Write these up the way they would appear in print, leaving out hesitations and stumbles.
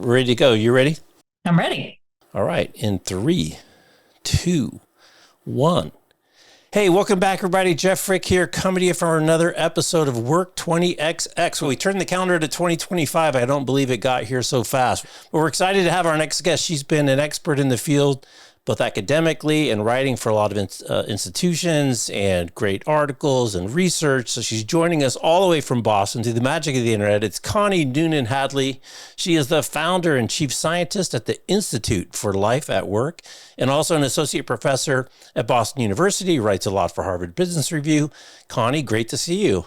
Ready to go. You ready? I'm ready. All right. In 3, 2, 1. Hey, welcome back, everybody. Jeff Frick here, coming to you for another episode of Work 20XX. We turned the calendar to 2025. I don't believe it got here so fast. But we're excited to have our next guest. She's been an expert in the field, both academically and writing for a lot of institutions and great articles and research. So she's joining us all the way from Boston through the magic of the internet. It's Connie Noonan Hadley. She is the founder and chief scientist at the Institute for Life at Work and also an associate professor at Boston University, writes a lot for Harvard Business Review. Connie, great to see you.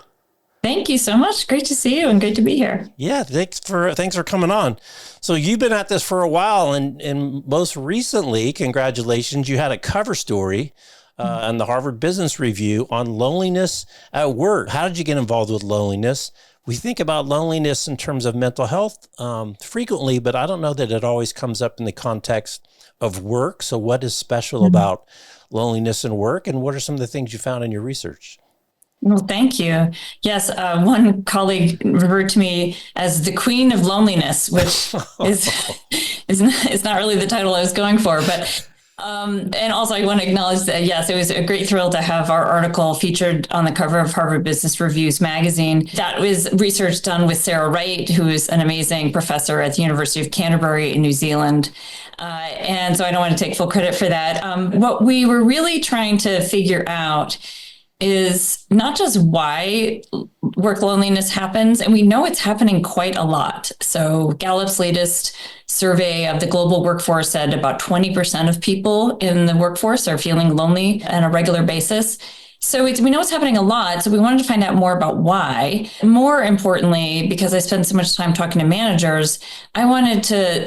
Thank you so much. Great to see you and great to be here. Yeah, thanks for coming on. So you've been at this for a while, and most recently, congratulations, you had a cover story on the Harvard Business Review on loneliness at work. How did you get involved with loneliness? We think about loneliness in terms of mental health frequently, but I don't know that it always comes up in the context of work. So what is special about loneliness in work, and what are some of the things you found in your research? Well, thank you. Yes, one colleague referred to me as the queen of loneliness, which is not really the title I was going for. But and also I want to acknowledge that, yes, it was a great thrill to have our article featured on the cover of Harvard Business Review's magazine. That was research done with Sarah Wright, who is an amazing professor at the University of Canterbury in New Zealand. And so I don't want to take full credit for that. What we were really trying to figure out is not just why work loneliness happens, and we know it's happening quite a lot. So Gallup's latest survey of the global workforce said about 20% of people in the workforce are feeling lonely on a regular basis. So we know it's happening a lot. So we wanted to find out more about why. More importantly, because I spend so much time talking to managers, I wanted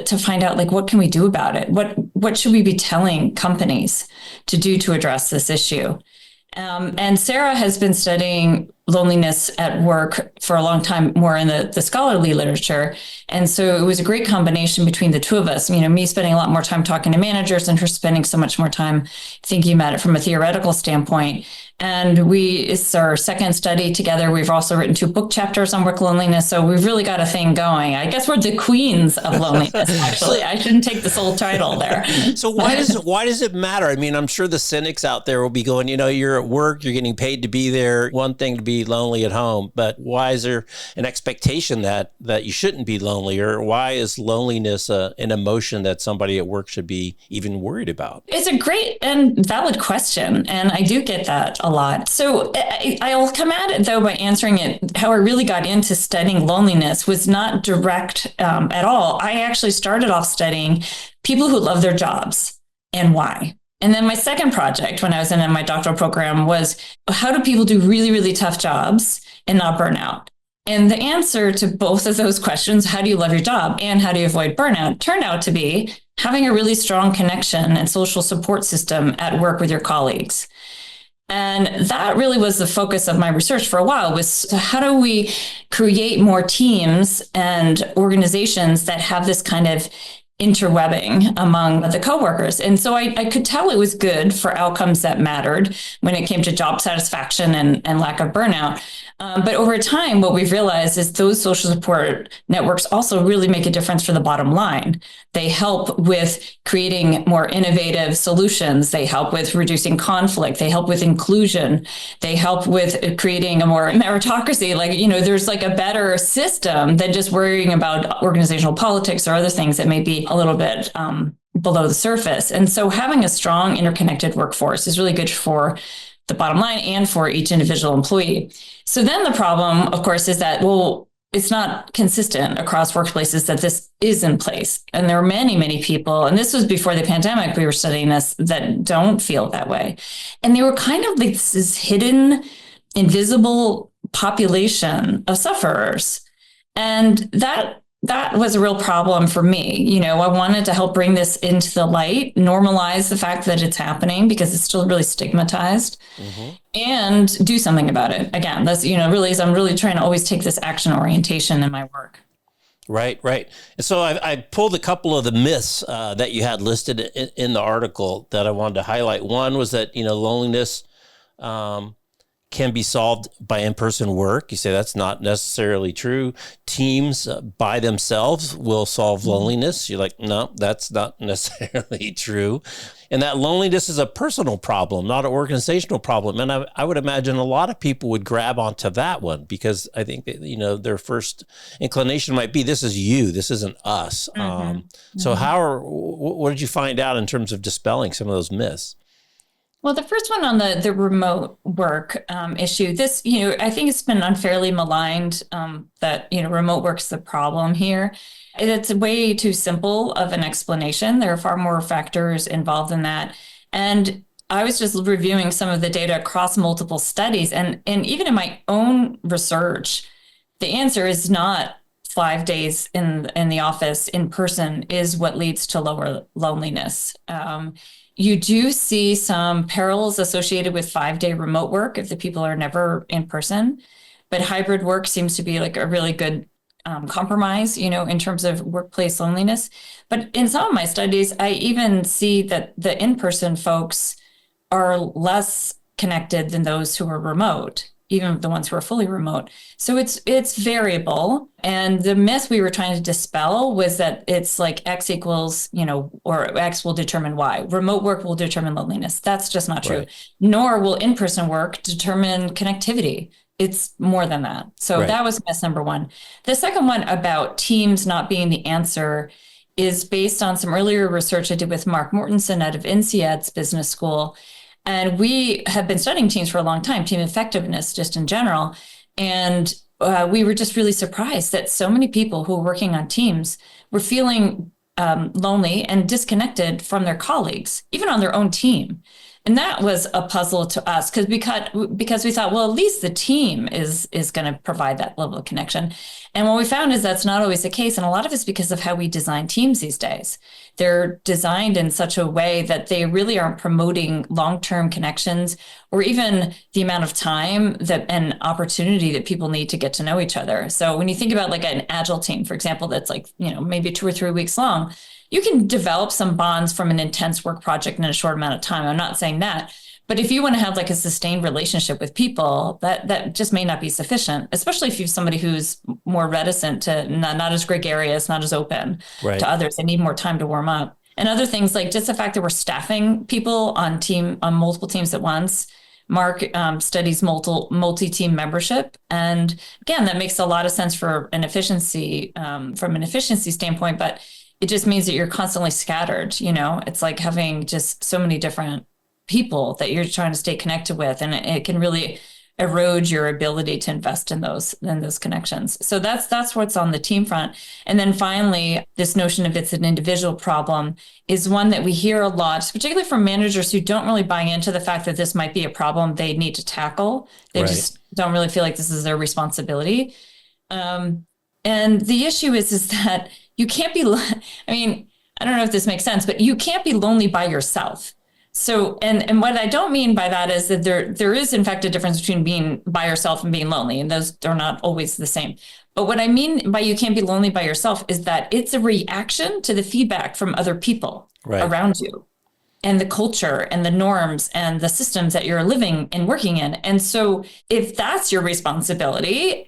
to find out, like, what can we do about it? What should we be telling companies to do to address this issue? And Sarah has been studying loneliness at work for a long time, more in the scholarly literature. And so it was a great combination between the two of us, me spending a lot more time talking to managers and her spending so much more time thinking about it from a theoretical standpoint. And it's our second study together. We've also written 2 book chapters on work loneliness. So we've really got a thing going. I guess we're the queens of loneliness, actually. I shouldn't take the sole title there. So why does it matter? I mean, I'm sure the cynics out there will be going, you're at work, you're getting paid to be there. One thing to be lonely at home, but why is there an expectation that you shouldn't be lonely? Or why is loneliness an emotion that somebody at work should be even worried about? It's a great and valid question. And I do get that a lot. So I'll come at it, though, by answering it. How I really got into studying loneliness was not direct at all. I actually started off studying people who love their jobs and why. And then my second project when I was in my doctoral program was, how do people do really, really tough jobs and not burn out? And the answer to both of those questions, how do you love your job and how do you avoid burnout, turned out to be having a really strong connection and social support system at work with your colleagues. And that really was the focus of my research for a while, was how do we create more teams and organizations that have this kind of interwebbing among the coworkers. And so I could tell it was good for outcomes that mattered when it came to job satisfaction and lack of burnout. But over time, what we've realized is those social support networks also really make a difference for the bottom line. They help with creating more innovative solutions. They help with reducing conflict. They help with inclusion. They help with creating a more meritocracy. There's like a better system than just worrying about organizational politics or other things that may be a little bit below the surface. And so having a strong, interconnected workforce is really good for the bottom line and for each individual employee. So then the problem, of course, is that, it's not consistent across workplaces that this is in place. And there are many, many people, and this was before the pandemic, we were studying this, that don't feel that way. And they were kind of like this hidden, invisible population of sufferers. And that was a real problem for me. I wanted to help bring this into the light, normalize the fact that it's happening because it's still really stigmatized, and do something about it. Again, that's, really is I'm really trying to always take this action orientation in my work. Right. And so I pulled a couple of the myths that you had listed in the article that I wanted to highlight. One was that, loneliness can be solved by in-person work. You say that's not necessarily true. Teams by themselves will solve loneliness. You're like, no, that's not necessarily true. And that loneliness is a personal problem, not an organizational problem. And I would imagine a lot of people would grab onto that one because I think that, their first inclination might be, this is you, this isn't us. So what did you find out in terms of dispelling some of those myths? Well, the first one on the remote work issue, this, I think it's been unfairly maligned that, remote work's the problem here. It's way too simple of an explanation. There are far more factors involved in that. And I was just reviewing some of the data across multiple studies. And even in my own research, the answer is not 5 days in the office in person is what leads to lower loneliness. You do see some perils associated with 5-day remote work if the people are never in person, but hybrid work seems to be like a really good compromise, in terms of workplace loneliness. But in some of my studies, I even see that the in-person folks are less connected than those who are remote, even the ones who are fully remote. So it's variable. And the myth we were trying to dispel was that it's like X equals, or X will determine Y. Remote work will determine loneliness. That's just not true. Right. Nor will in-person work determine connectivity. It's more than that. So That was myth number one. The second one about teams not being the answer is based on some earlier research I did with Mark Mortensen out of INSEAD's business school. And we have been studying teams for a long time, team effectiveness just in general. And we were just really surprised that so many people who were working on teams were feeling lonely and disconnected from their colleagues, even on their own team. And that was a puzzle to us because we thought, well, at least the team is going to provide that level of connection. And what we found is that's not always the case. And a lot of it's because of how we design teams these days. They're designed in such a way that they really aren't promoting long-term connections or even the amount of time and opportunity that people need to get to know each other. So when you think about like an agile team, for example, that's like, maybe 2 or 3 weeks long, you can develop some bonds from an intense work project in a short amount of time. I'm not saying that. But if you want to have like a sustained relationship with people, that just may not be sufficient, especially if you have somebody who's more reticent to not as gregarious, not as open to others. They need more time to warm up. And other things like just the fact that we're staffing people on multiple teams at once. Mark studies multi-team membership. And again, that makes a lot of sense for an efficiency, from an efficiency standpoint, but it just means that you're constantly scattered. It's like having just so many different people that you're trying to stay connected with, and it can really erode your ability to invest in those connections. So that's what's on the team front. And then finally, this notion of it's an individual problem is one that we hear a lot, particularly from managers who don't really buy into the fact that this might be a problem they need to tackle. They just don't really feel like this is their responsibility. And the issue is that you can't be, I don't know if this makes sense, but you can't be lonely by yourself. So, and what I don't mean by that is that there is in fact a difference between being by yourself and being lonely, and those are not always the same. But what I mean by you can't be lonely by yourself is that it's a reaction to the feedback from other people around you and the culture and the norms and the systems that you're living and working in. And so if that's your responsibility,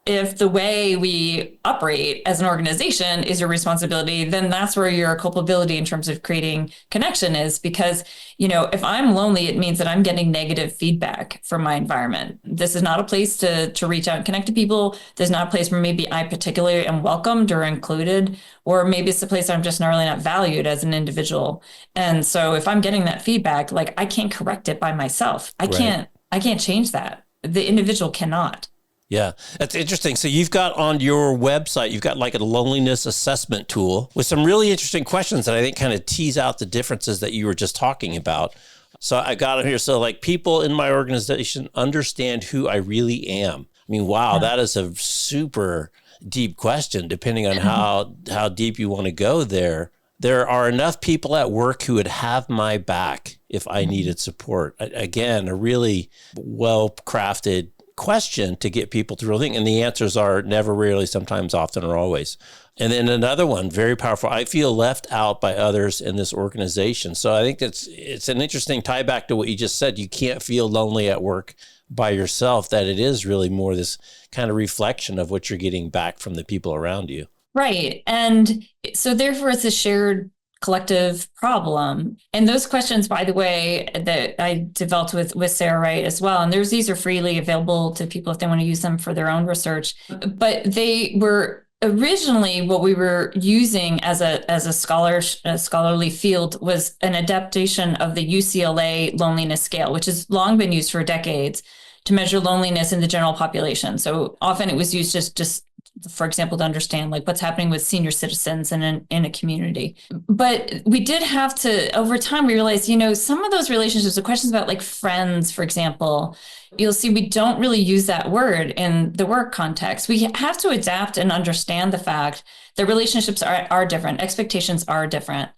if the way we operate as an organization is your responsibility, then that's where your culpability in terms of creating connection is. Because, if I'm lonely, it means that I'm getting negative feedback from my environment. This is not a place to reach out and connect to people. There's not a place where maybe I particularly am welcomed or included, or maybe it's a place I'm just really not valued as an individual. And so if I'm getting that feedback, like I can't correct it by myself. I can't change that. The individual cannot. Yeah, that's interesting. So you've got on your website, you've got like a loneliness assessment tool with some really interesting questions that I think kind of tease out the differences that you were just talking about. So I got it here. So like, people in my organization understand who I really am. Wow, that is a super deep question, depending on how deep you want to go there. There are enough people at work who would have my back if I needed support. Again, a really well-crafted question to get people to really think. And the answers are never, rarely, sometimes, often, or always. And then another one, very powerful. I feel left out by others in this organization. So I think it's an interesting tie back to what you just said. You can't feel lonely at work by yourself, that it is really more this kind of reflection of what you're getting back from the people around you. Right. And so therefore it's a shared collective problem. And those questions, by the way, that I developed with Sarah Wright as well. And these are freely available to people if they want to use them for their own research. But they were originally what we were using as a scholarly field was an adaptation of the UCLA loneliness scale, which has long been used for decades to measure loneliness in the general population. So often it was used just for example, to understand like what's happening with senior citizens in a community. But we did have to, over time, we realized, some of those relationships, the questions about like friends, for example, you'll see we don't really use that word in the work context. We have to adapt and understand the fact that relationships are different, expectations are different.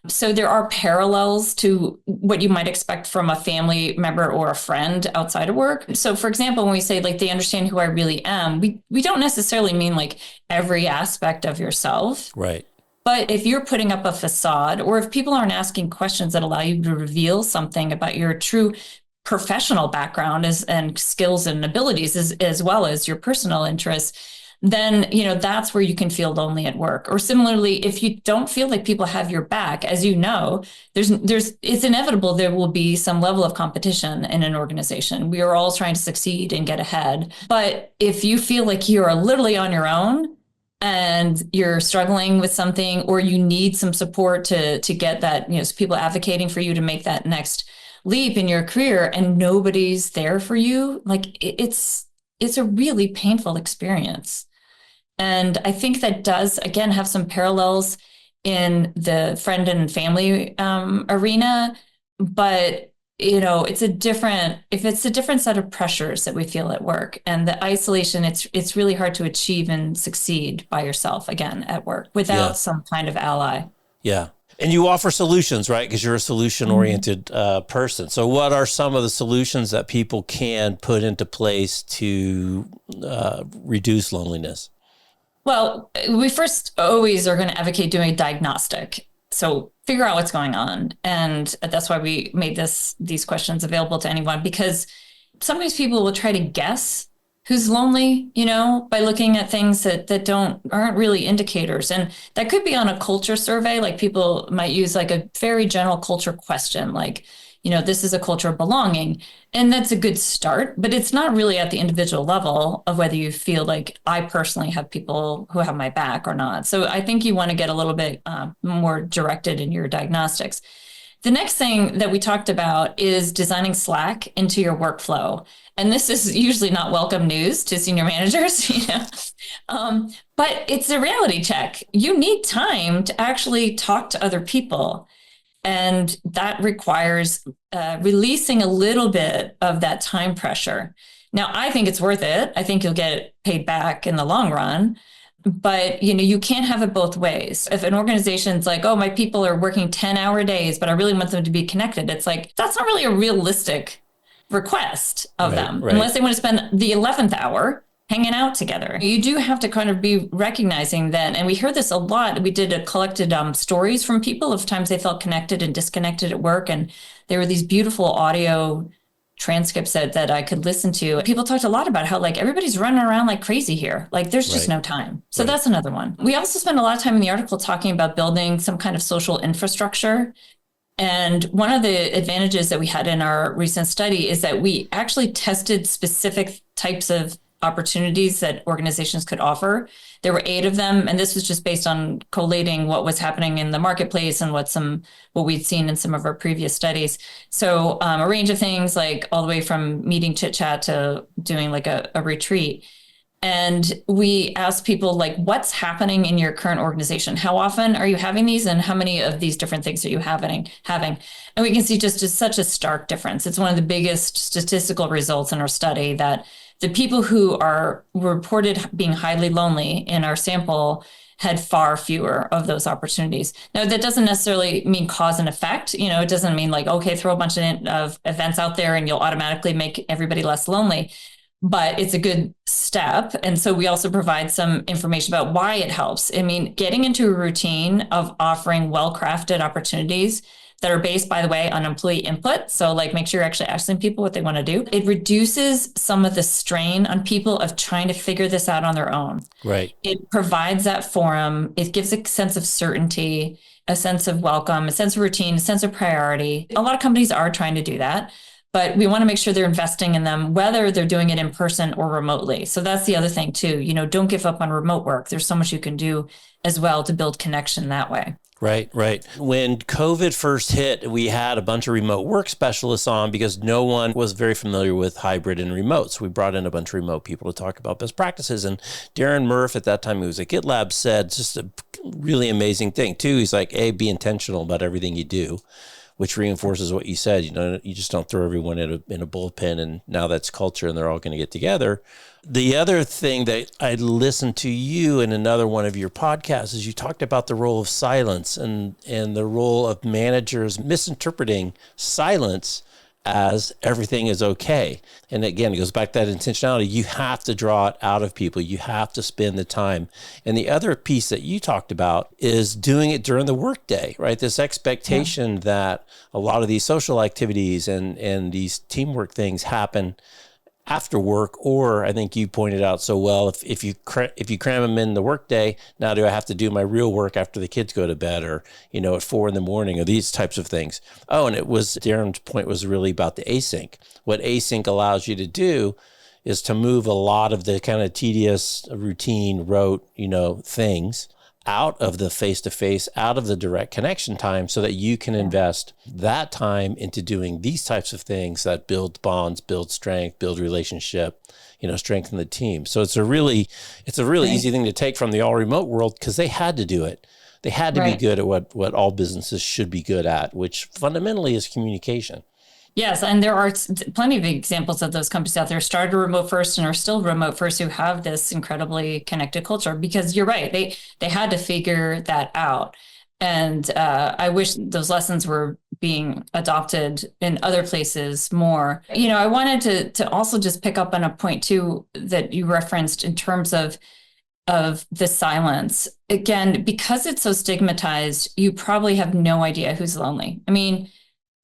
So there are parallels to what you might expect from a family member or a friend outside of work. So for example, when we say like they understand who I really am, we don't necessarily mean like every aspect of yourself. Right. But if you're putting up a facade, or if people aren't asking questions that allow you to reveal something about your true professional background and skills and abilities as well as your personal interests, then, that's where you can feel lonely at work. Or similarly, if you don't feel like people have your back, as you know, it's inevitable there will be some level of competition in an organization. We are all trying to succeed and get ahead. But if you feel like you're literally on your own and you're struggling with something, or you need some support to get that, people advocating for you to make that next leap in your career and nobody's there for you, like it's a really painful experience. And I think that does, again, have some parallels in the friend and family arena. But, if it's a different set of pressures that we feel at work, and the isolation, it's really hard to achieve and succeed by yourself, again, at work without some kind of ally. Yeah. And you offer solutions, right? Because you're a solution-oriented person. So what are some of the solutions that people can put into place to reduce loneliness? Well, we first always are going to advocate doing a diagnostic. So figure out what's going on. And that's why we made these questions available to anyone, because sometimes people will try to guess who's lonely, by looking at things that aren't really indicators. And that could be on a culture survey. Like people might use like a very general culture question, like, this is a culture of belonging. And that's a good start, but it's not really at the individual level of whether you feel like I personally have people who have my back or not. So I think you want to get a little bit more directed in your diagnostics. The next thing that we talked about is designing Slack into your workflow. And this is usually not welcome news to senior managers, but it's a reality check. You need time to actually talk to other people. And that requires releasing a little bit of that time pressure. Now, I think it's worth it. I think you'll get paid back in the long run. But, you can't have it both ways. If an organization's like, oh, my people are working 10-hour days, but I really want them to be connected, it's like, that's not really a realistic request of them, unless they want to spend the 11th hour hanging out together. You do have to kind of be recognizing that. And we hear this a lot. We did collected stories from people of times they felt connected and disconnected at work. And there were these beautiful audio transcripts that I could listen to. People talked a lot about how like everybody's running around like crazy here. Like there's just no time. So that's another one. We also spent a lot of time in the article talking about building some kind of social infrastructure. And one of the advantages that we had in our recent study is that we actually tested specific types of opportunities that organizations could offer. There were 8 of them, and this was just based on collating what was happening in the marketplace and what we'd seen in some of our previous studies. So a range of things, like all the way from meeting chit chat to doing like a retreat. And we asked people like, what's happening in your current organization? How often are you having these, and how many of these different things are you having? And we can see just such a stark difference. It's one of the biggest statistical results in our study that the people who were reported being highly lonely in our sample had far fewer of those opportunities. Now, that doesn't necessarily mean cause and effect. It doesn't mean like, okay, throw a bunch of events out there and you'll automatically make everybody less lonely. But it's a good step. And so we also provide some information about why it helps. I mean, getting into a routine of offering well-crafted opportunities that are based, by the way, on employee input. So like make sure you're actually asking people what they want to do. It reduces some of the strain on people of trying to figure this out on their own. Right. It provides that forum. It gives a sense of certainty, a sense of welcome, a sense of routine, a sense of priority. A lot of companies are trying to do that, but we want to make sure they're investing in them, whether they're doing it in person or remotely. So that's the other thing too. Don't give up on remote work. There's so much you can do as well to build connection that way. Right, right. When COVID first hit, we had a bunch of remote work specialists on because no one was very familiar with hybrid and remote. So we brought in a bunch of remote people to talk about best practices. And Darren Murph, at that time, who was at GitLab, said just a really amazing thing too. He's like, be intentional about everything you do, which reinforces what you said. You just don't throw everyone in a bullpen and now that's culture and they're all going to get together. The other thing that I listened to you in another one of your podcasts is you talked about the role of silence and the role of managers misinterpreting silence as everything is okay. And again, it goes back to that intentionality. You have to draw it out of people. You have to spend the time. And the other piece that you talked about is doing it during the workday, right? This expectation that a lot of these social activities and these teamwork things happen after work, or I think you pointed out so well, if you cram them in the workday, now do I have to do my real work after the kids go to bed, or at 4 a.m, or these types of things. Oh, and Darren's point was really about the async. What async allows you to do is to move a lot of the kind of tedious, routine, rote, things out of the face-to-face, out of the direct connection time, so that you can invest that time into doing these types of things that build bonds, build strength, build relationship, strengthen the team. So it's a really easy thing to take from the all remote world, because they had to do it. They had to be good at what all businesses should be good at, which fundamentally is communication. Yes, and there are plenty of examples of those companies out there started remote first and are still remote first, who have this incredibly connected culture, because you're right, they had to figure that out. And I wish those lessons were being adopted in other places more. I wanted to also just pick up on a point too that you referenced in terms of the silence. Again, because it's so stigmatized, you probably have no idea who's lonely. I mean,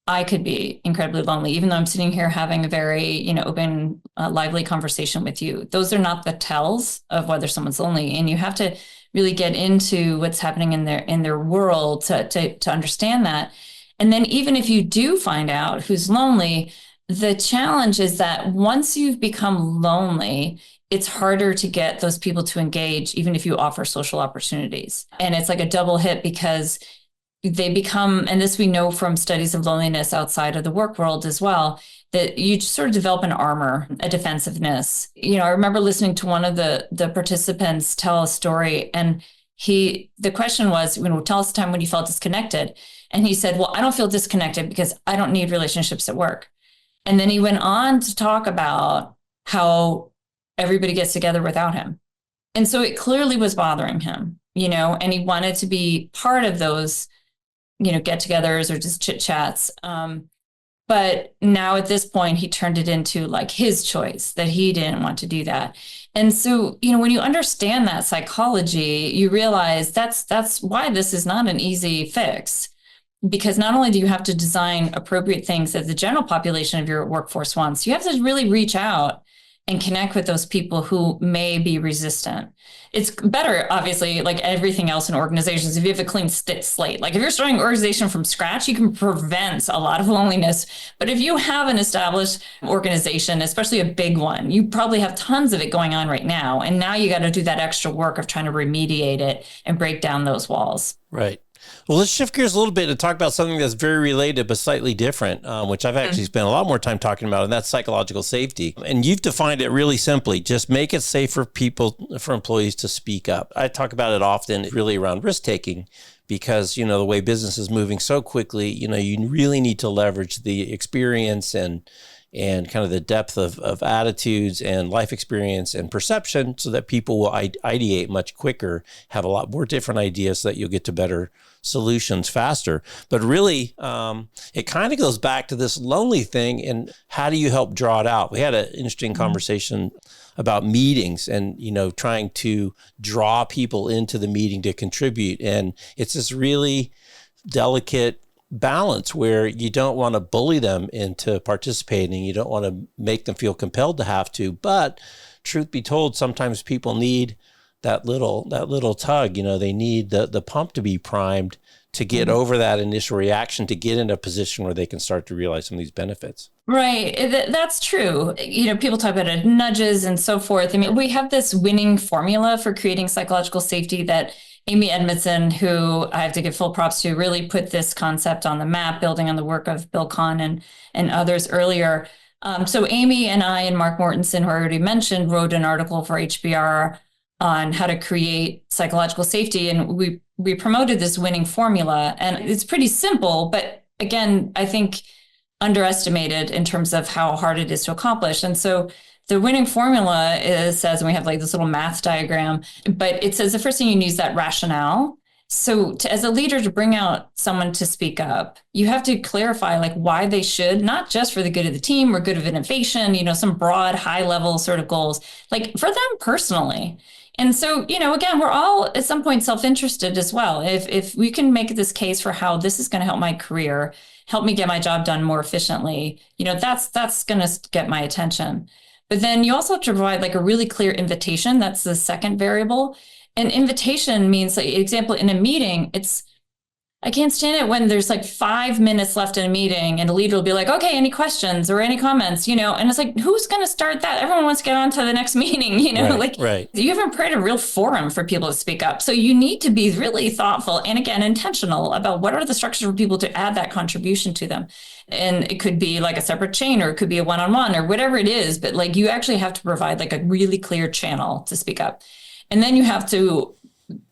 I could be incredibly lonely, even though I'm sitting here having a very, open, lively conversation with you. Those are not the tells of whether someone's lonely. And you have to really get into what's happening in their world to understand that. And then even if you do find out who's lonely, the challenge is that once you've become lonely, it's harder to get those people to engage, even if you offer social opportunities. And it's like a double hit, because they become, and this we know from studies of loneliness outside of the work world as well, that you sort of develop an armor, a defensiveness. I remember listening to one of the participants tell a story, and the question was, tell us a time when you felt disconnected. And he said, well, I don't feel disconnected because I don't need relationships at work. And then he went on to talk about how everybody gets together without him. And so it clearly was bothering him, and he wanted to be part of those get-togethers or just chit-chats. But now at this point, he turned it into like his choice, that he didn't want to do that. And so, when you understand that psychology, you realize that's why this is not an easy fix. Because not only do you have to design appropriate things that the general population of your workforce wants, you have to really reach out and connect with those people who may be resistant. It's better, obviously, like everything else in organizations, if you have a clean slate. Like if you're starting an organization from scratch, you can prevent a lot of loneliness. But if you have an established organization, especially a big one, you probably have tons of it going on right now. And now you got to do that extra work of trying to remediate it and break down those walls. Right. Well, let's shift gears a little bit and talk about something that's very related but slightly different, which I've actually spent a lot more time talking about, and that's psychological safety. And you've defined it really simply. Just make it safe for employees to speak up. I talk about it often really around risk-taking, because, the way business is moving so quickly, you really need to leverage the experience and kind of the depth of attitudes and life experience and perception, so that people will ideate much quicker, have a lot more different ideas, so that you'll get to better solutions faster. But really, it kind of goes back to this lonely thing, and how do you help draw it out? We had an interesting conversation about meetings and, trying to draw people into the meeting to contribute. And it's this really delicate balance where you don't want to bully them into participating. You don't want to make them feel compelled to have to. But truth be told, sometimes people need that little tug. They need the pump to be primed to get over that initial reaction, to get in a position where they can start to realize some of these benefits. Right. That's true. People talk about it, nudges and so forth. I mean, we have this winning formula for creating psychological safety that Amy Edmondson, who I have to give full props to, really put this concept on the map, building on the work of Bill Kahn and others earlier. So Amy and I and Mark Mortensen, who I already mentioned, wrote an article for HBR on how to create psychological safety. And we promoted this winning formula, and it's pretty simple, but again, I think underestimated in terms of how hard it is to accomplish. And so the winning formula says, and we have like this little math diagram, but it says the first thing you need is that rationale. So as a leader, to bring out someone to speak up, you have to clarify like why they should, not just for the good of the team or good of innovation, some broad high level sort of goals, like for them personally. And so, again, we're all at some point self-interested as well. If we can make this case for how this is going to help my career, help me get my job done more efficiently, that's going to get my attention. But then you also have to provide like a really clear invitation. That's the second variable. An invitation means, like, example, in a meeting, I can't stand it when there's like 5 minutes left in a meeting and a leader will be like, okay, any questions or any comments, and it's like, who's going to start that? Everyone wants to get on to the next meeting, Right. You haven't created a real forum for people to speak up. So you need to be really thoughtful and, again, intentional about what are the structures for people to add that contribution to them. And it could be like a separate chain, or it could be a one-on-one, or whatever it is. But like, you actually have to provide like a really clear channel to speak up. And then you have to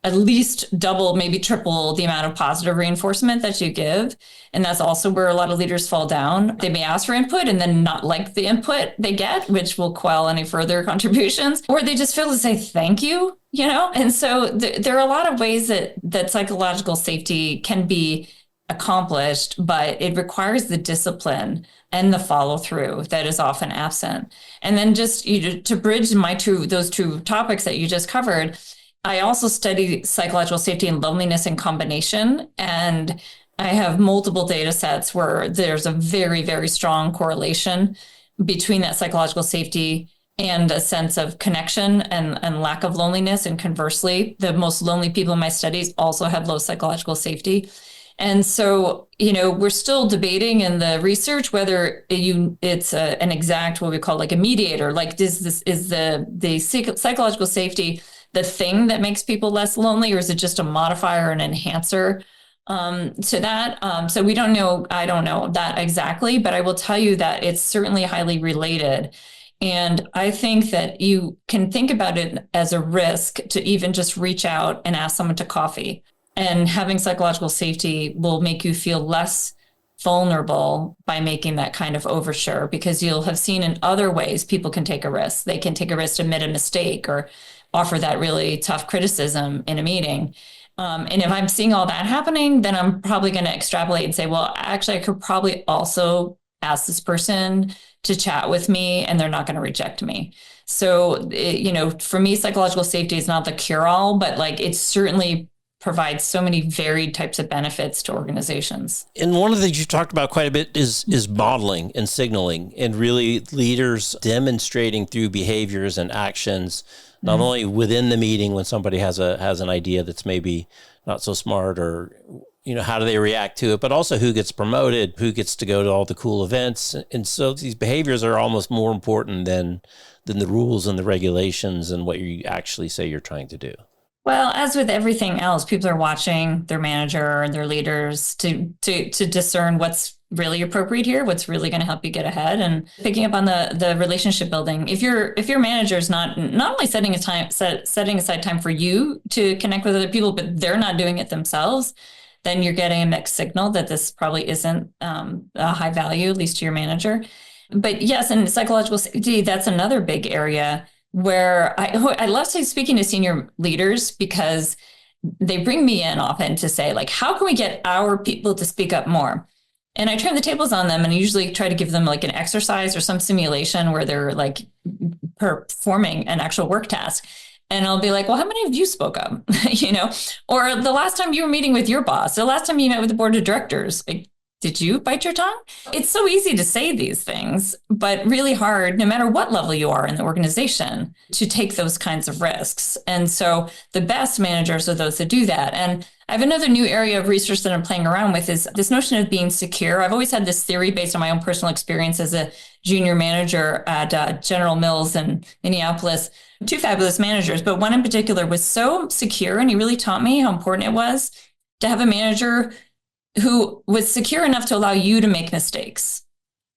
at least double, maybe triple the amount of positive reinforcement that you give. And that's also where a lot of leaders fall down. They may ask for input and then not like the input they get, which will quell any further contributions, or they just fail to say thank you, And so there are a lot of ways that psychological safety can be accomplished, but it requires the discipline and the follow through that is often absent. And then just to bridge those two topics that you just covered, I also study psychological safety and loneliness in combination. And I have multiple data sets where there's a very, very strong correlation between that psychological safety and a sense of connection and lack of loneliness. And conversely, the most lonely people in my studies also have low psychological safety. And so, we're still debating in the research whether it's an exact, what we call like a mediator, like is the psychological safety the thing that makes people less lonely, or is it just a modifier, an enhancer to that? So we don't know. I don't know that exactly, but I will tell you that it's certainly highly related. And I think that you can think about it as a risk to even just reach out and ask someone to coffee. And having psychological safety will make you feel less vulnerable by making that kind of overture, because you'll have seen in other ways people can take a risk. They can take a risk to admit a mistake or offer that really tough criticism in a meeting. And if I'm seeing all that happening, then I'm probably going to extrapolate and say, well, actually, I could probably also ask this person to chat with me and they're not going to reject me. So, for me, psychological safety is not the cure-all, but like it certainly provides so many varied types of benefits to organizations. And one of the things you've talked about quite a bit is modeling and signaling, and really leaders demonstrating through behaviors and actions, not only within the meeting when somebody has an idea that's maybe not so smart, or how do they react to it, but also who gets promoted, who gets to go to all the cool events. And so these behaviors are almost more important than the rules and the regulations and what you actually say you're trying to do. Well, as with everything else, people are watching their manager and their leaders to discern what's really appropriate here, what's really going to help you get ahead. And picking up on the relationship building, if your manager is not only setting aside time for you to connect with other people, but they're not doing it themselves, then you're getting a mixed signal that this probably isn't a high value, at least to your manager. But yes, and psychological safety, that's another big area where I love speaking to senior leaders, because they bring me in often to say, like, how can we get our people to speak up more? And I turn the tables on them and I usually try to give them like an exercise or some simulation where they're like performing an actual work task. And I'll be like, well, how many of you spoke up? Or the last time you were meeting with your boss, the last time you met with the board of directors, like, Did you bite your tongue? It's so easy to say these things, but really hard, no matter what level you are in the organization, to take those kinds of risks. And so the best managers are those that do that. And I have another new area of research that I'm playing around with is this notion of being secure. I've always had this theory based on my own personal experience as a junior manager at General Mills in Minneapolis. Two fabulous managers, but one in particular was so secure, and he really taught me how important it was to have a manager who was secure enough to allow you to make mistakes.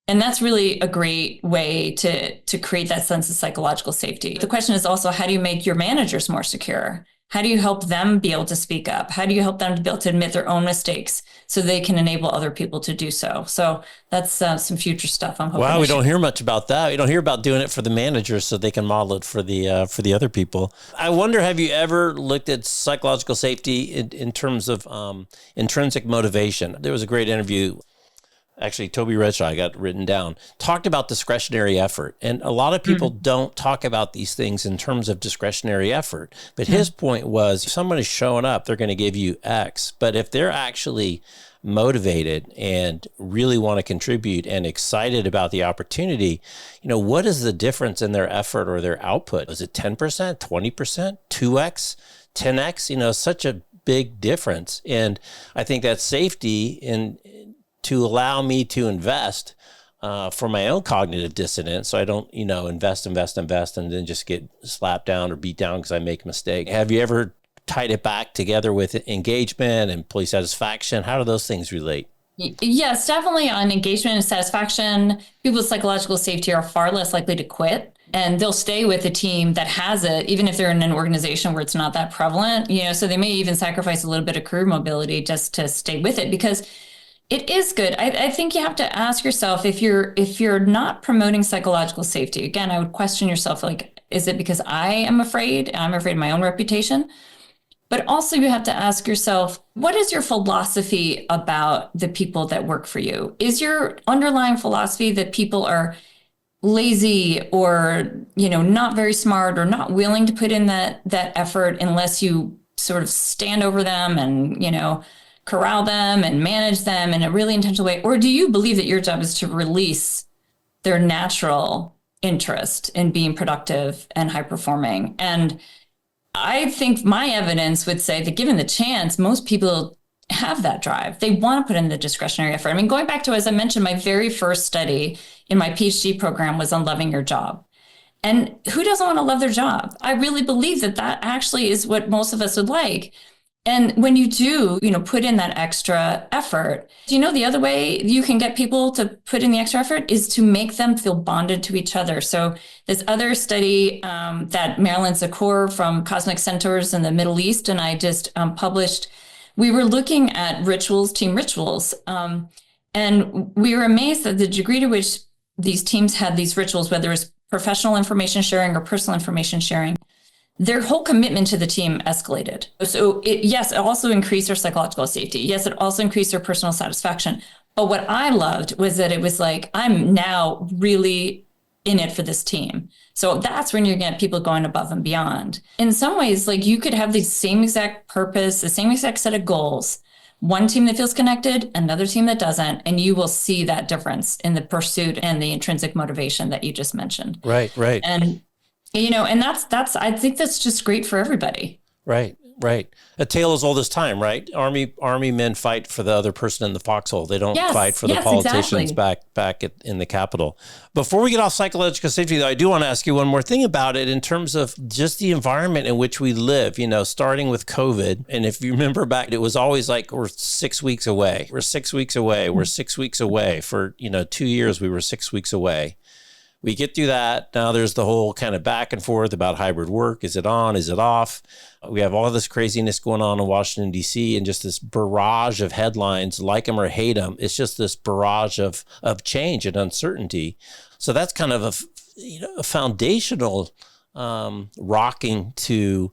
And that's really a great way to create that sense of psychological safety. The question is also, how do you make your managers more secure? How do you help them be able to speak up? How do you help them to be able to admit their own mistakes so they can enable other people to do so? So that's some future stuff I'm hoping. Wow, we don't hear much about that. We don't hear about doing it for the managers so they can model it for the other people. I wonder, have you ever looked at psychological safety in terms of intrinsic motivation? There was a great interview. Actually, Toby Redshaw, I got written down, talked about discretionary effort. And a lot of people don't talk about these things in terms of discretionary effort. But his point was, if someone is showing up, they're going to give you X. But if they're actually motivated and really want to contribute and excited about the opportunity, what is the difference in their effort or their output? Is it 10%, 20%, 2X, 10X? Such a big difference. And I think that safety to allow me to invest for my own cognitive dissonance, so I don't, invest, and then just get slapped down or beat down because I make a mistake. Have you ever tied it back together with engagement and employee satisfaction? How do those things relate? Yes, definitely on engagement and satisfaction. People with psychological safety are far less likely to quit, and they'll stay with a team that has it, even if they're in an organization where it's not that prevalent. So they may even sacrifice a little bit of career mobility just to stay with it, because it is good. I think you have to ask yourself, if you're not promoting psychological safety, again, I would question yourself, like, is it because I am afraid? I'm afraid of my own reputation. But also you have to ask yourself, what is your philosophy about the people that work for you? Is your underlying philosophy that people are lazy or, not very smart or not willing to put in that effort unless you sort of stand over them and, corral them and manage them in a really intentional way? Or do you believe that your job is to release their natural interest in being productive and high performing? And I think my evidence would say that given the chance, most people have that drive. They want to put in the discretionary effort. I mean, going back to, as I mentioned, my very first study in my PhD program was on loving your job. And who doesn't want to love their job? I really believe that actually is what most of us would like. And when you do, put in that extra effort, the other way you can get people to put in the extra effort is to make them feel bonded to each other. So this other study that Marilyn Zakor from Cosmic Centaurs in the Middle East and I just published, we were looking at rituals, team rituals. And we were amazed at the degree to which these teams had these rituals, whether it's professional information sharing or personal information sharing. Their whole commitment to the team escalated. So it also increased their psychological safety. Yes, it also increased their personal satisfaction. But what I loved was that it was like, I'm now really in it for this team. So that's when you get people going above and beyond. In some ways, like, you could have the same exact purpose, the same exact set of goals, one team that feels connected, another team that doesn't, and you will see that difference in the pursuit and the intrinsic motivation that you just mentioned. Right. And and that's I think that's just great for everybody. Right. A tale as old as time, right? Army men fight for the other person in the foxhole. They don't fight for the politicians back in the Capitol. Before we get off psychological safety, though, I do want to ask you one more thing about it in terms of just the environment in which we live, starting with COVID. And if you remember back, it was always like, we're 6 weeks away. We're 6 weeks away. We're 6 weeks away. For, 2 years, we were 6 weeks away. We get through that. Now there's the whole kind of back and forth about hybrid work. Is it on? Is it off? We have all this craziness going on in Washington, D.C., and just this barrage of headlines, like them or hate them. It's just this barrage of change and uncertainty. So that's kind of a foundational rocking to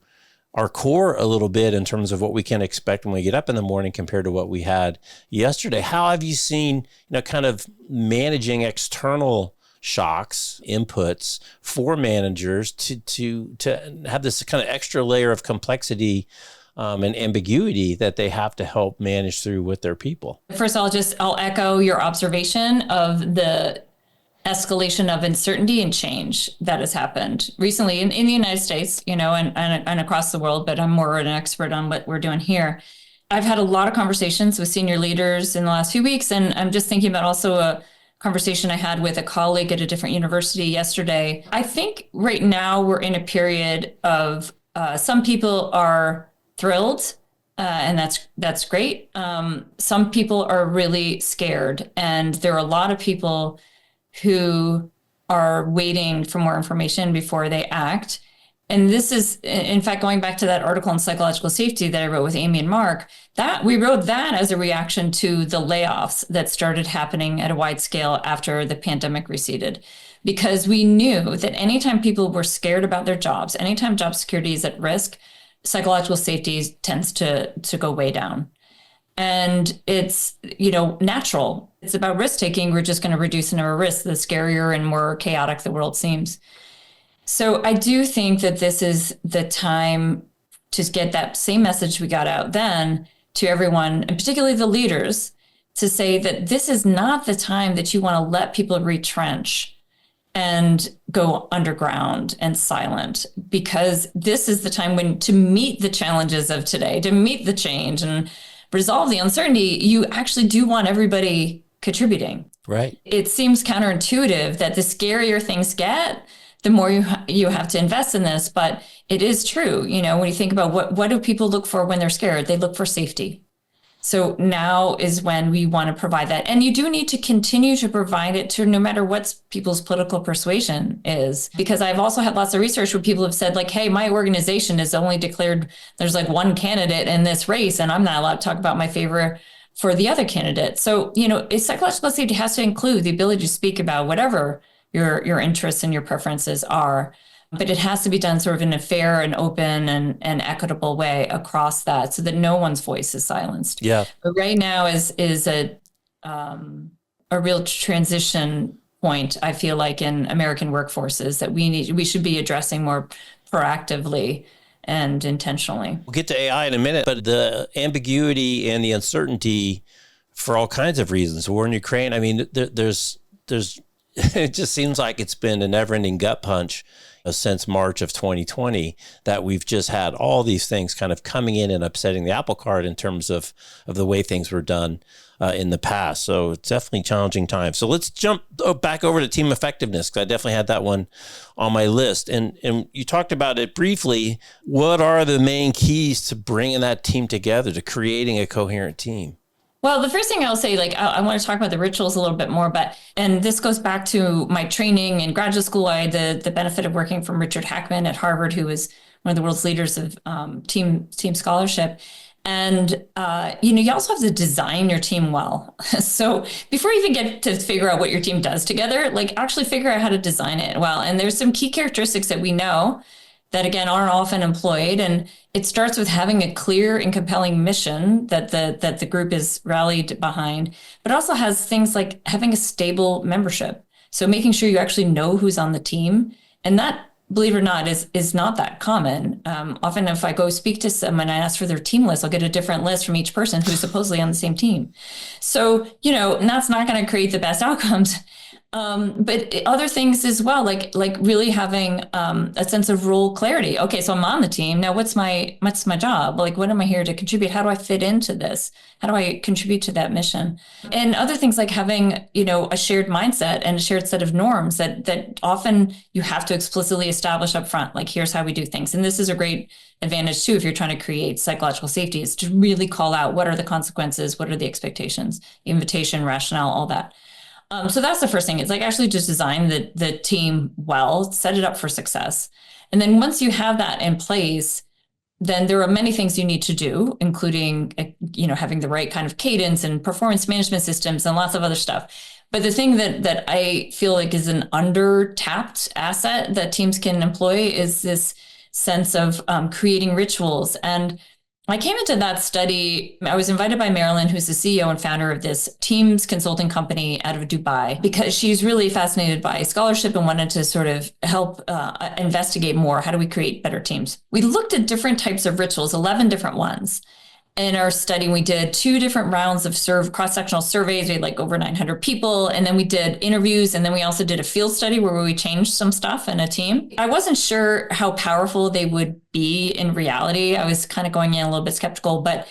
our core a little bit in terms of what we can expect when we get up in the morning compared to what we had yesterday. How have you seen, kind of managing external shocks, inputs for managers to have this kind of extra layer of complexity and ambiguity that they have to help manage through with their people. First, I'll echo your observation of the escalation of uncertainty and change that has happened recently in the United States, and across the world, but I'm more an expert on what we're doing here. I've had a lot of conversations with senior leaders in the last few weeks, and I'm just thinking about also a conversation I had with a colleague at a different university yesterday. I think right now we're in a period of some people are thrilled, and that's great. Some people are really scared, and there are a lot of people who are waiting for more information before they act. And this is, in fact, going back to that article on psychological safety that I wrote with Amy and Mark, that we wrote that as a reaction to the layoffs that started happening at a wide scale after the pandemic receded. Because we knew that anytime people were scared about their jobs, anytime job security is at risk, psychological safety tends to go way down. And it's, natural. It's about risk taking. We're just going to reduce the number of risks, the scarier and more chaotic the world seems. So I do think that this is the time to get that same message we got out then to everyone, and particularly the leaders, to say that this is not the time that you want to let people retrench and go underground and silent, because this is the time when to meet the challenges of today, to meet the change and resolve the uncertainty, you actually do want everybody contributing. Right. It seems counterintuitive that the scarier things get, the more you have to invest in this. But it is true. When you think about what do people look for when they're scared? They look for safety. So now is when we want to provide that. And you do need to continue to provide it to no matter what people's political persuasion is. Because I've also had lots of research where people have said, like, hey, my organization has only declared there's like one candidate in this race, and I'm not allowed to talk about my favor for the other candidate. So, psychological safety has to include the ability to speak about whatever your interests and your preferences are. But it has to be done sort of in a fair and open and equitable way across that, so that no one's voice is silenced. Yeah. But right now is a real transition point, I feel like, in American workforces that we should be addressing more proactively and intentionally. We'll get to AI in a minute, but the ambiguity and the uncertainty for all kinds of reasons. War in Ukraine. I mean, there's it just seems like it's been a never-ending gut punch since March of 2020, that we've just had all these things kind of coming in and upsetting the apple cart in terms of the way things were done in the past. So it's definitely challenging times. So let's jump back over to team effectiveness, because I definitely had that one on my list. And you talked about it briefly. What are the main keys to bringing that team together, to creating a coherent team? Well, the first thing I'll say, I want to talk about the rituals a little bit more, and this goes back to my training in graduate school. I had the benefit of working from Richard Hackman at Harvard, who was one of the world's leaders of team scholarship. And, you also have to design your team well. So before you even get to figure out what your team does together, actually figure out how to design it well. And there's some key characteristics that we know that, again, aren't often employed. And it starts with having a clear and compelling mission that the group is rallied behind, but also has things like having a stable membership. So making sure you actually know who's on the team. And that, believe it or not, is not that common. Often if I go speak to someone, I ask for their team list, I'll get a different list from each person who's supposedly on the same team. So, and that's not going to create the best outcomes. But other things as well, like really having a sense of role clarity. Okay, so I'm on the team now. What's my job? What am I here to contribute? How do I fit into this? How do I contribute to that mission? And other things like having a shared mindset and a shared set of norms that often you have to explicitly establish up front. Like, here's how we do things. And this is a great advantage too if you're trying to create psychological safety, is to really call out what are the consequences, what are the expectations, invitation, rationale, all that. So that's the first thing. It's actually just design the team well, set it up for success. And then once you have that in place, then there are many things you need to do, including, having the right kind of cadence and performance management systems and lots of other stuff. But the thing that I feel like is an under-tapped asset that teams can employ is this sense of creating rituals. And I came into that study. I was invited by Marilyn, who's the CEO and founder of this Teams consulting company out of Dubai, because she's really fascinated by scholarship and wanted to sort of help investigate more. How do we create better teams? We looked at different types of rituals, 11 different ones. In our study, we did 2 different rounds of cross-sectional surveys. We had like over 900 people. And then we did interviews. And then we also did a field study where we changed some stuff in a team. I wasn't sure how powerful they would be in reality. I was kind of going in a little bit skeptical, but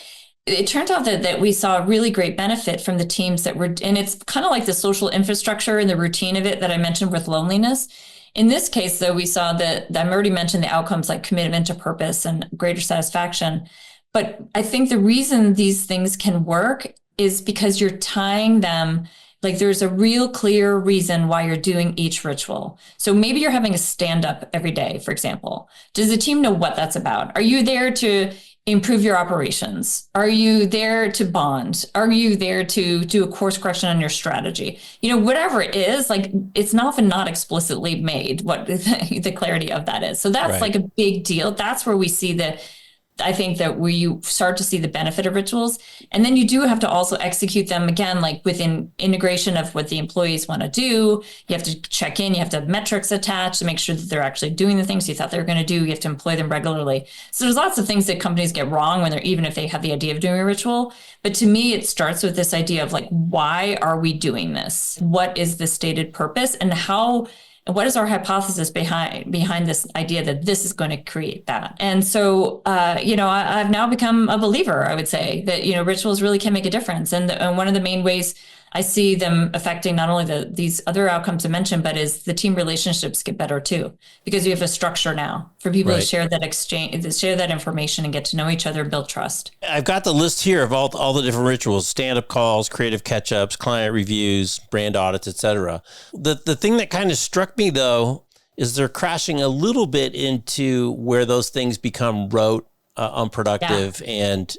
it turned out that we saw a really great benefit from the teams that were, and it's kind of like the social infrastructure and the routine of it that I mentioned with loneliness. In this case, though, we saw that I already mentioned the outcomes like commitment to purpose and greater satisfaction. But I think the reason these things can work is because you're tying them, like there's a real clear reason why you're doing each ritual. So maybe you're having a stand up every day, for example. Does the team know what that's about? Are you there to improve your operations? Are you there to bond? Are you there to do a course correction on your strategy? Whatever it is, like it's often not explicitly made what the clarity of that is. So that's like a big deal. That's where we see I think that where you start to see the benefit of rituals. And then you do have to also execute them again, like within integration of what the employees want to do. You have to check in, you have to have metrics attached to make sure that they're actually doing the things you thought they were going to do. You have to employ them regularly. So there's lots of things that companies get wrong even if they have the idea of doing a ritual. But to me, it starts with this idea of like, why are we doing this? What is the stated purpose, and what is our hypothesis behind this idea that this is going to create that? And so, I've now become a believer, I would say, that, rituals really can make a difference. And one of the main ways I see them affecting not only these other outcomes I mentioned, but is the team relationships get better too, because you have a structure now for people to share that information and get to know each other and build trust. I've got the list here of all the different rituals: stand-up calls, creative catch-ups, client reviews, brand audits, etc. The thing that kind of struck me though is they're crashing a little bit into where those things become rote, unproductive, and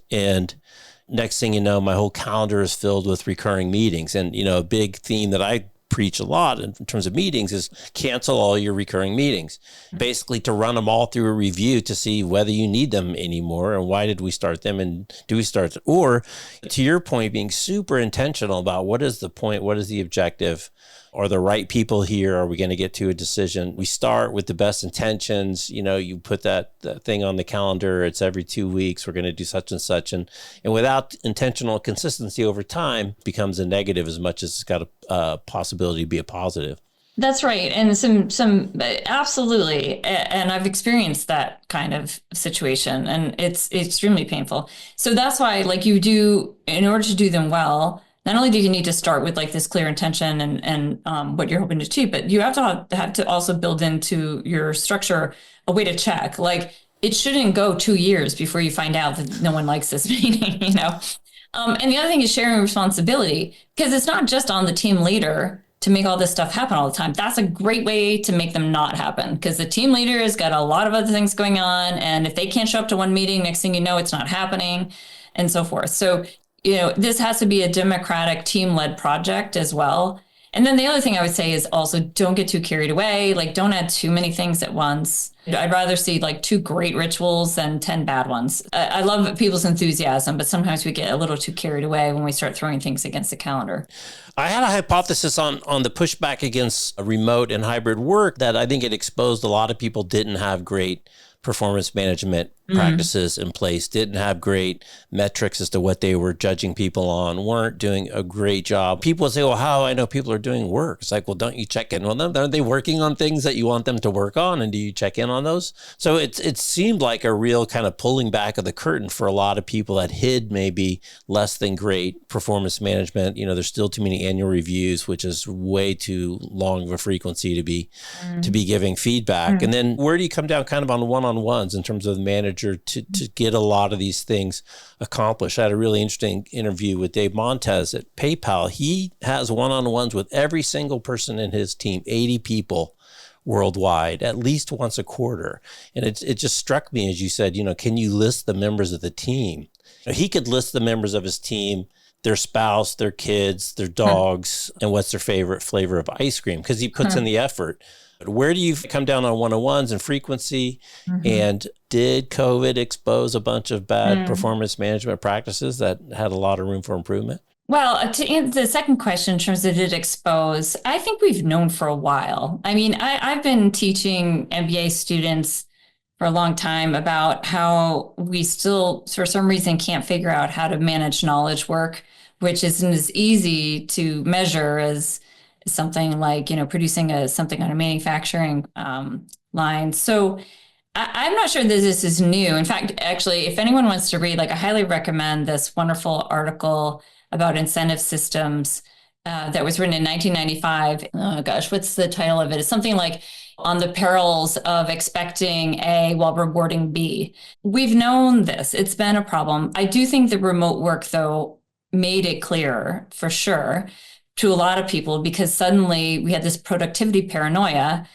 next thing you know, my whole calendar is filled with recurring meetings. And, a big theme that I preach a lot in terms of meetings is cancel all your recurring meetings, basically to run them all through a review to see whether you need them anymore and why did we start them and do we start, or to your point, being super intentional about what is the point, what is the objective, are the right people here, are we going to get to a decision? We start with the best intentions. You put that thing on the calendar, it's every 2 weeks, we're going to do such and such, and without intentional consistency over time becomes a negative as much as it's got a possibility to be a positive. That's right. And some absolutely. And I've experienced that kind of situation, and it's extremely painful. So that's why, like, in order to do them well, not only do you need to start with like this clear intention and what you're hoping to achieve, but you have to also build into your structure a way to check. Like, it shouldn't go 2 years before you find out that no one likes this meeting, And the other thing is sharing responsibility, because it's not just on the team leader to make all this stuff happen all the time. That's a great way to make them not happen, because the team leader has got a lot of other things going on. And if they can't show up to one meeting, next thing you know, it's not happening, and so forth. So this has to be a democratic team-led project as well. And then the other thing I would say is also don't get too carried away. Like, don't add too many things at once. I'd rather see like 2 great rituals than 10 bad ones. I love people's enthusiasm, but sometimes we get a little too carried away when we start throwing things against the calendar. I had a hypothesis on the pushback against remote and hybrid work that I think it exposed a lot of people didn't have great performance management practices in place, didn't have great metrics as to what they were judging people on, weren't doing a great job. People would say, well, how do I know people are doing work? It's like, well, don't you check in on them? Aren't they working on things that you want them to work on? And do you check in on those? So it seemed like a real kind of pulling back of the curtain for a lot of people that hid maybe less than great performance management. There's still too many annual reviews, which is way too long of a frequency to be giving feedback. And then where do you come down kind of on one-on-ones in terms of the manager to get a lot of these things accomplished? I had a really interesting interview with Dave Montez at PayPal. He has one-on-ones with every single person in his team, 80 people worldwide, at least once a quarter. And it just struck me, as you said, can you list the members of the team? He could list the members of his team, their spouse, their kids, their dogs, and what's their favorite flavor of ice cream, because he puts in the effort. Where do you come down on one-on-ones and frequency? And did COVID expose a bunch of bad performance management practices that had a lot of room for improvement? Well, to answer the second question in terms of did it expose, I think we've known for a while. I mean, I've been teaching MBA students for a long time about how we still, for some reason, can't figure out how to manage knowledge work, which isn't as easy to measure as something like, producing something on a manufacturing line. So I'm not sure that this is new. In fact, actually, if anyone wants to read, I highly recommend this wonderful article about incentive systems that was written in 1995. Oh gosh, what's the title of it? It's something like On the Perils of Expecting A While Rewarding B. We've known this. It's been a problem. I do think the remote work, though, made it clearer for sure to a lot of people, because suddenly we had this productivity paranoia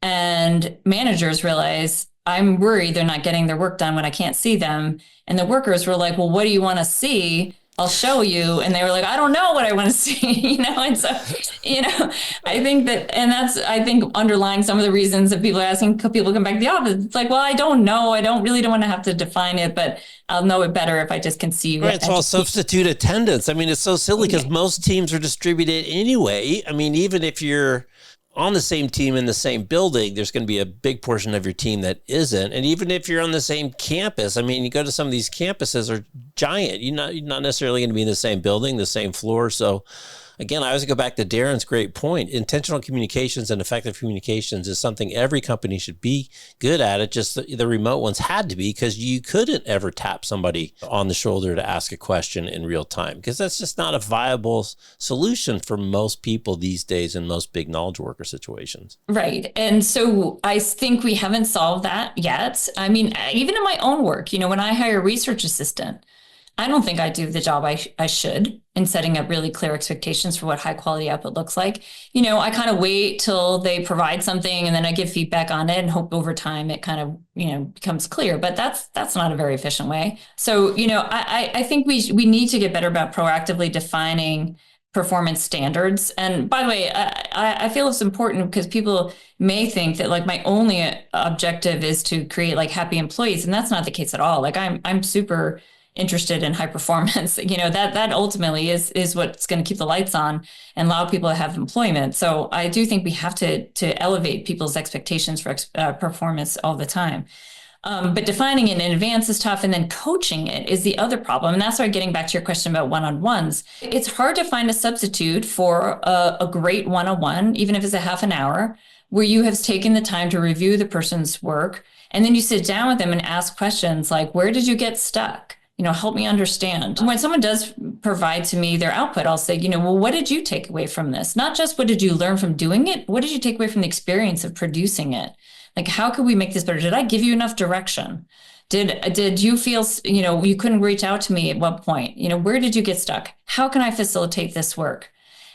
and managers realized, I'm worried they're not getting their work done when I can't see them. And the workers were like, well, what do you want to see? I'll show you. And they were like, I don't know what I want to see, And so, I think that, and that's, I think, underlying some of the reasons that people are asking people to come back to the office. It's like, well, I don't know. I don't want to have to define it, but I'll know it better if I just can see you. Right. It's all substitute attendance. I mean, it's so silly because most teams are distributed anyway. I mean, even if you're on the same team in the same building, there's going to be a big portion of your team that isn't. And even if you're on the same campus, I mean, you go to some of these campuses are giant. You're not necessarily going to be in the same building, the same floor. So again, I always go back to Darren's great point. Intentional communications and effective communications is something every company should be good at. It just the remote ones had to be, because you couldn't ever tap somebody on the shoulder to ask a question in real time, because that's just not a viable solution for most people these days in most big knowledge worker situations. Right. And so I think we haven't solved that yet. I mean, even in my own work, when I hire a research assistant, I don't think I do the job I should in setting up really clear expectations for what high quality output looks like. I kind of wait till they provide something and then I give feedback on it and hope over time it kind of, becomes clear. But that's not a very efficient way. So, I think we need to get better about proactively defining performance standards. And by the way, I feel it's important because people may think that my only objective is to create happy employees. And that's not the case at all. I'm super interested in high performance, that ultimately is what's going to keep the lights on and allow people to have employment. So I do think we have to elevate people's expectations for performance all the time. But defining it in advance is tough. And then coaching it is the other problem. And that's why getting back to your question about one-on-ones, it's hard to find a substitute for a great one-on-one, even if it's a half an hour, where you have taken the time to review the person's work. And then you sit down with them and ask questions like, where did you get stuck? Help me understand. When someone does provide to me their output, I'll say, well, what did you take away from this? Not just what did you learn from doing it? What did you take away from the experience of producing it? How could we make this better? Did I give you enough direction? Did you feel, you couldn't reach out to me at what point? Where did you get stuck? How can I facilitate this work?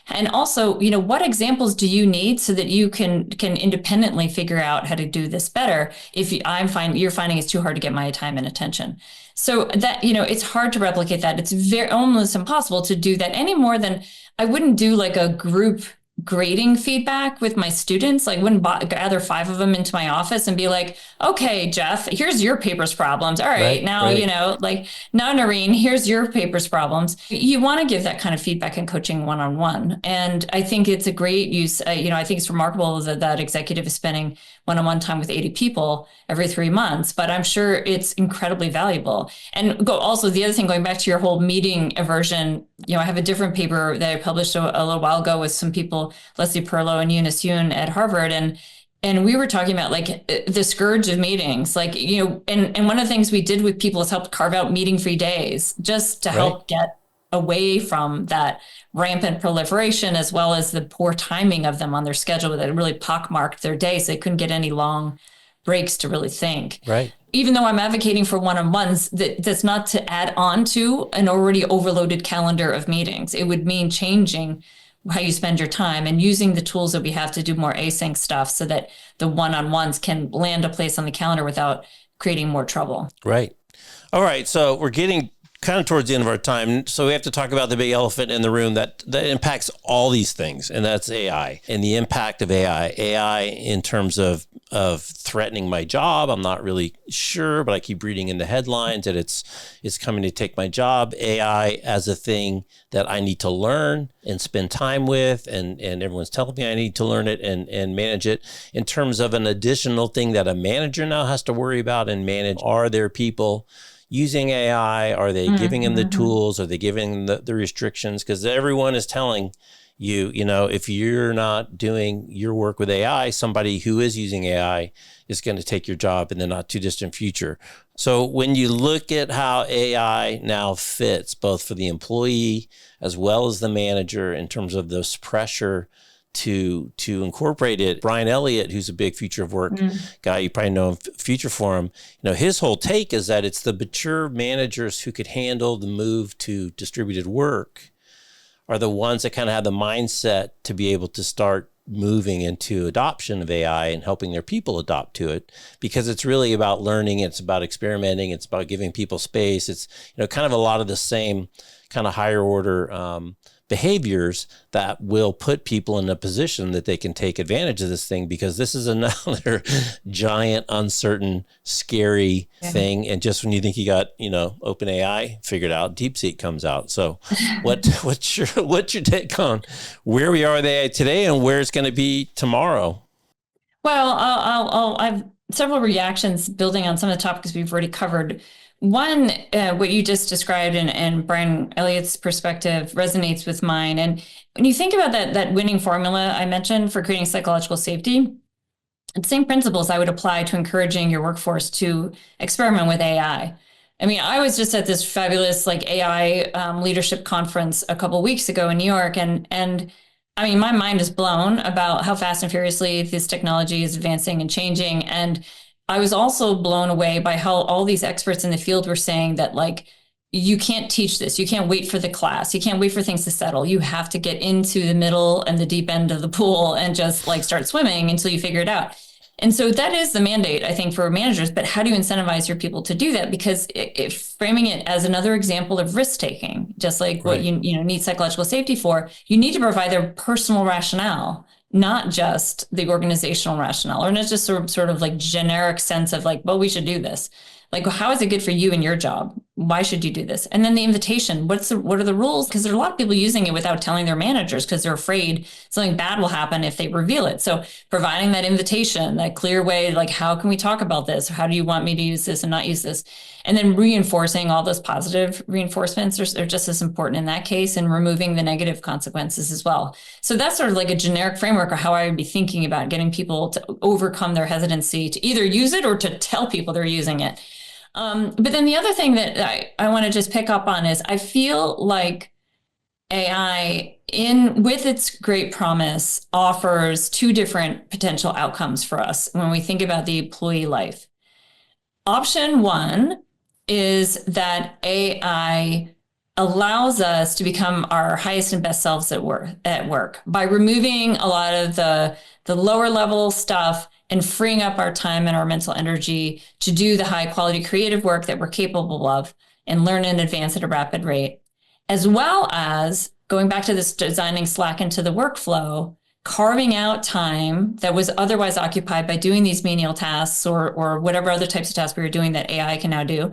And also, what examples do you need so that you can independently figure out how to do this better if you're finding it's too hard to get my time and attention. So that, it's hard to replicate that. It's almost impossible to do that any more than I wouldn't do a group grading feedback with my students. Wouldn't gather 5 of them into my office and be like, okay, Jeff, here's your paper's problems. All right, now, now, Noreen, here's your paper's problems. You want to give that kind of feedback and coaching one-on-one. And I think it's a great use. I think it's remarkable that executive is spending one-on-one time with 80 people every 3 months, but I'm sure it's incredibly valuable. And also the other thing, going back to your whole meeting aversion, I have a different paper that I published a little while ago with some people, Leslie Perlow and Eunice Yoon at Harvard. And we were talking about the scourge of meetings, and one of the things we did with people is help carve out meeting-free days just to help get away from that rampant proliferation, as well as the poor timing of them on their schedule that really pockmarked their day. So they couldn't get any long breaks to really think. Right. Even though I'm advocating for one-on-ones, that's not to add on to an already overloaded calendar of meetings. It would mean changing how you spend your time and using the tools that we have to do more async stuff so that the one-on-ones can land a place on the calendar without creating more trouble. Right. All right. So we're getting kind of towards the end of our time. So we have to talk about the big elephant in the room that impacts all these things, and that's AI and the impact of AI. AI in terms of threatening my job. I'm not really sure, but I keep reading in the headlines that it's coming to take my job. AI as a thing that I need to learn and spend time with, and everyone's telling me I need to learn it and manage it. In terms of an additional thing that a manager now has to worry about and manage, are there people using AI? Are they giving them the tools? Are they giving them the restrictions? Because everyone is telling you, if you're not doing your work with AI, somebody who is using AI is going to take your job in the not too distant future. So when you look at how AI now fits, both for the employee as well as the manager, in terms of this pressure to incorporate it, Brian Elliott, who's a big future of work guy, you probably know him, Future Forum, his whole take is that it's the mature managers who could handle the move to distributed work are the ones that kind of have the mindset to be able to start moving into adoption of AI and helping their people adopt to it, because it's really about learning. It's about experimenting. It's about giving people space. It's, kind of a lot of the same kind of higher order behaviors that will put people in a position that they can take advantage of this thing, because this is another giant, uncertain, scary thing. And just when you think you got, OpenAI figured out, DeepSeek comes out. So what's your take on where we are with AI today and where it's going to be tomorrow? Well, I've several reactions building on some of the topics we've already covered. One, what you just described and Brian Elliott's perspective resonates with mine. And when you think about that winning formula I mentioned for creating psychological safety, the same principles I would apply to encouraging your workforce to experiment with AI. I mean, I was just at this fabulous AI leadership conference a couple of weeks ago in New York, and I mean, my mind is blown about how fast and furiously this technology is advancing and changing. And I was also blown away by how all these experts in the field were saying that, you can't teach this. You can't wait for the class. You can't wait for things to settle. You have to get into the middle and the deep end of the pool and just start swimming until you figure it out. And so that is the mandate, I think, for managers. But how do you incentivize your people to do that? Because framing it as another example of risk taking, just like what you need psychological safety for, you need to provide their personal rationale, not just the organizational rationale, or not just sort of generic sense of well, we should do this. How is it good for you and your job? Why should you do this? And then the invitation, what are the rules? Because there are a lot of people using it without telling their managers because they're afraid something bad will happen if they reveal it. So providing that invitation, that clear way, how can we talk about this? How do you want me to use this and not use this? And then reinforcing all those positive reinforcements are just as important in that case, and removing the negative consequences as well. So that's sort of a generic framework of how I would be thinking about getting people to overcome their hesitancy to either use it or to tell people they're using it. But then the other thing that I want to just pick up on is I feel like AI, with its great promise, offers two different potential outcomes for us when we think about the employee life. Option one is that AI allows us to become our highest and best selves at work by removing a lot of the lower level stuff and freeing up our time and our mental energy to do the high quality creative work that we're capable of and learn and advance at a rapid rate, as well as going back to this designing Slack into the workflow, carving out time that was otherwise occupied by doing these menial tasks or whatever other types of tasks we were doing that AI can now do,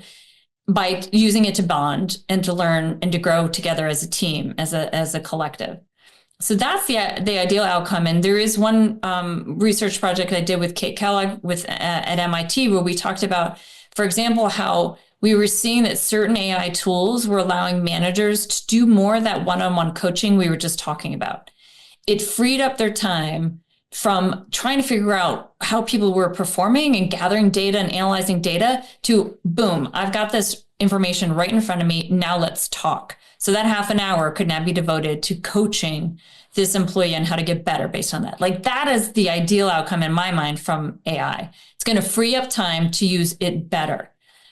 by using it to bond and to learn and to grow together as a team, as a collective. So that's the ideal outcome. And there is one research project I did with Kate Kellogg at MIT where we talked about, for example, how we were seeing that certain AI tools were allowing managers to do more of that one-on-one coaching we were just talking about. It freed up their time from trying to figure out how people were performing and gathering data and analyzing data to, boom, I've got this information right in front of me. Now let's talk. So that half an hour could now be devoted to coaching this employee on how to get better based on that. That is the ideal outcome in my mind from AI. It's going to free up time to use it better.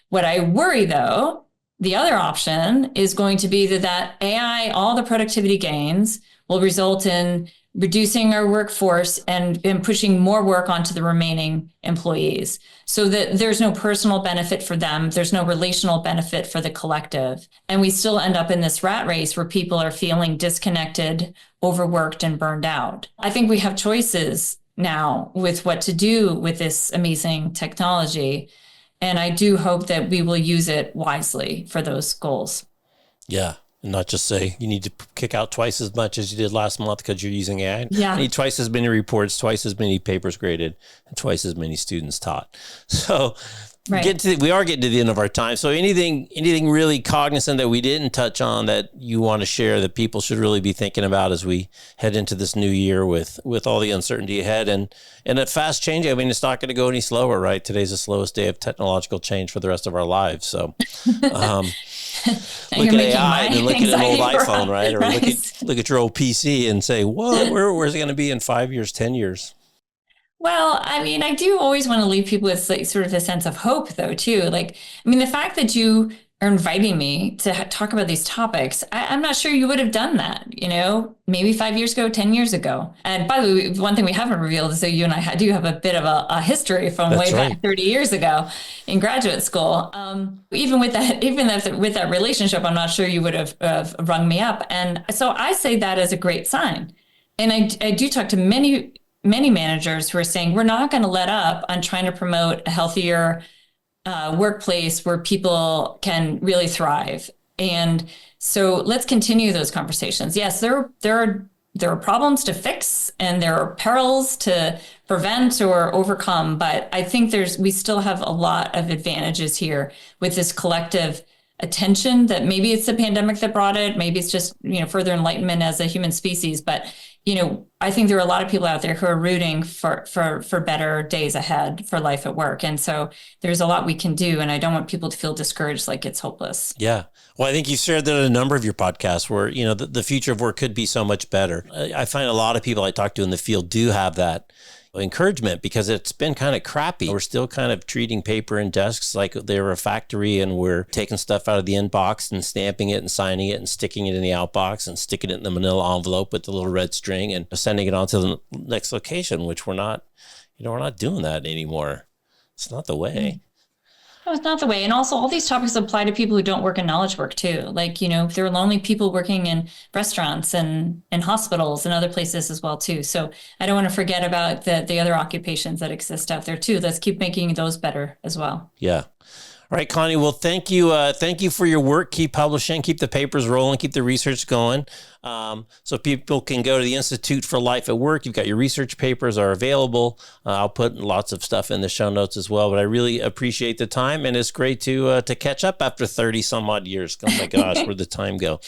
What I worry, though, the other option is going to be that AI, all the productivity gains will result in reducing our workforce and pushing more work onto the remaining employees so that there's no personal benefit for them. There's no relational benefit for the collective. And we still end up in this rat race where people are feeling disconnected, overworked, and burned out. I think we have choices now with what to do with this amazing technology. And I do hope that we will use it wisely for those goals. Yeah. And not just say you need to kick out twice as much as you did last month because you're using AI. Yeah. You need twice as many reports, twice as many papers graded, and twice as many students taught. So right. we are getting to the end of our time. So anything really cognizant that we didn't touch on that you want to share that people should really be thinking about as we head into this new year with all the uncertainty ahead and a fast change. I mean, it's not going to go any slower, right? Today's the slowest day of technological change for the rest of our lives. So look at AI and then look at an old iPhone, right? Or look at your old PC and say, whoa, where's it going to be in 5 years, 10 years? Well, I mean, I do always want to leave people with like sort of a sense of hope, though, too. Like, I mean, the fact that you are inviting me to talk about these topics, I'm not sure you would have done that, maybe 5 years ago, 10 years ago. And by the way, one thing we haven't revealed is that you and I do have a bit of a history from That's way right. back 30 years ago in graduate school. Even with that relationship, I'm not sure you would have rung me up. And so I say that as a great sign. And I do talk to many managers who are saying, we're not going to let up on trying to promote a healthier workplace where people can really thrive. And so let's continue those conversations. Yes, there are problems to fix and there are perils to prevent or overcome, but I think we still have a lot of advantages here with this collective attention that maybe it's the pandemic that brought it. Maybe it's just, further enlightenment as a human species. But, I think there are a lot of people out there who are rooting for better days ahead for life at work. And so there's a lot we can do. And I don't want people to feel discouraged like it's hopeless. Yeah. Well, I think you've shared that in a number of your podcasts where, the future of work could be so much better. I find a lot of people I talk to in the field do have that encouragement because it's been kind of crappy. We're still kind of treating paper and desks like they're a factory and we're taking stuff out of the inbox and stamping it and signing it and sticking it in the outbox and sticking it in the manila envelope with the little red string and sending it on to the next location, which we're not doing that anymore. It's not the way. No, it's not the way. And also all these topics apply to people who don't work in knowledge work too. Like, there are lonely people working in restaurants and hospitals and other places as well too. So I don't want to forget about the other occupations that exist out there too. Let's keep making those better as well. Yeah. All right, Connie. Well, thank you. Thank you for your work. Keep publishing, keep the papers rolling, keep the research going. So people can go to the Institute for Life at Work. You've got your research papers are available. I'll put lots of stuff in the show notes as well, but I really appreciate the time. And it's great to catch up after 30 some odd years. Oh my gosh, where'd the time go?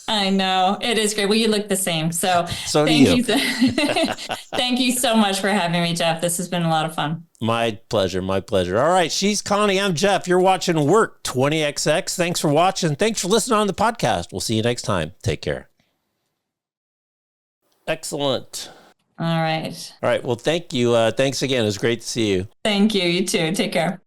I know it is great. Well, you look the same. So do you. Thank you so much for having me, Jeff. This has been a lot of fun. My pleasure. My pleasure. All right. She's Connie. I'm Jeff. You're watching Work 20XX. Thanks for watching. Thanks for listening on the podcast. We'll see you next time. Take care. Excellent. All right. All right. Well, thank you. Thanks again. It was great to see you. Thank you. You too. Take care.